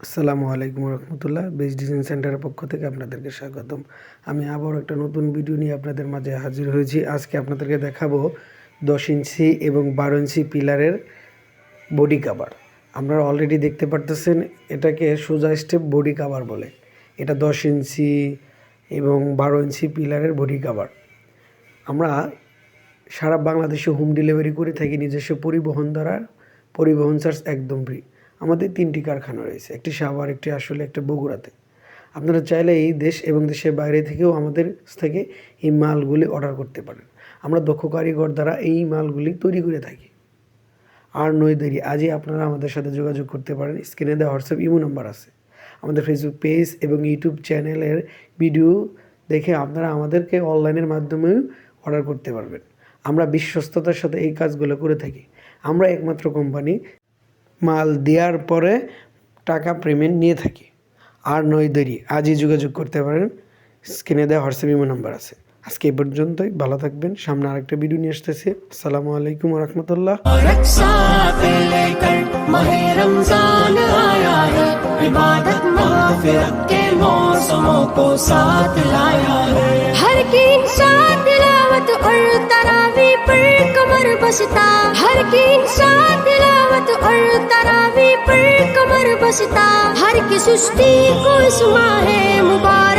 আসসালামু আলাইকুম রহমতুল্লাহ। Best design সেন্টারের পক্ষ থেকে আপনাদেরকে স্বাগতম। আমি আবারও একটা নতুন ভিডিও নিয়ে আপনাদের মাঝে হাজির হয়েছি। আজকে আপনাদেরকে দেখাবো 10 ইঞ্চি এবং 12 ইঞ্চি পিলারের বডি কাভার। আপনারা অলরেডি দেখতে পারতেছেন, এটাকে সোজা স্টেপ বডি কাভার বলে। এটা 10 ইঞ্চি এবং 12 ইঞ্চি পিলারের বডি কাভার। আমরা সারা বাংলাদেশে হোম ডেলিভারি করে থাকি নিজস্ব পরিবহন দ্বারা। পরিবহন চার্জ একদম ফ্রি। আমাদের 3টি কারখানা রয়েছে, একটি সাভার, একটি আসলে, একটা বগুড়াতে। আপনারা চাইলে এই দেশ এবং দেশের বাইরে থেকেও আমাদের থেকে এই মালগুলি অর্ডার করতে পারেন। আমরা দক্ষ কারিগর দ্বারা এই মালগুলি তৈরি করে থাকি। আর নয় দেরি, আজই আপনারা আমাদের সাথে যোগাযোগ করতে পারেন। স্ক্রিনে দেওয়া হোয়াটসঅ্যাপ ইমো নাম্বার আছে। আমাদের ফেসবুক পেজ এবং ইউটিউব চ্যানেলের ভিডিও দেখে আপনারা আমাদেরকে অনলাইনের মাধ্যমেও অর্ডার করতে পারবেন। আমরা বিশ্বস্ততার সাথে এই কাজগুলো করে থাকি। আমরা একমাত্র কোম্পানি মাল দেওয়ার পরে টাকা পেমেন্ট নিয়ে থাকি। আর নয় দেরি, আজই যোগাযোগ করতে পারেন। স্ক্রিনে দেওয়া হোয়াটসঅ্যাপ ইমো নাম্বার আছে। আজকে এই পর্যন্তই, ভালো থাকবেন। সামনে আরেকটা ভিডিও নিয়ে আসতেছি। আসসালামু আলাইকুম ওয়া রাহমাতুল্লাহ। इबादत मग़फ़िरत के मौसमों को साथ लाया है। हर की इंसान तिलावत और तरावी पर कमर बसता, हर की इंसान तिलावत और तरावी पर कमर बसता, हर की सुस्ती को इस माह मुबारक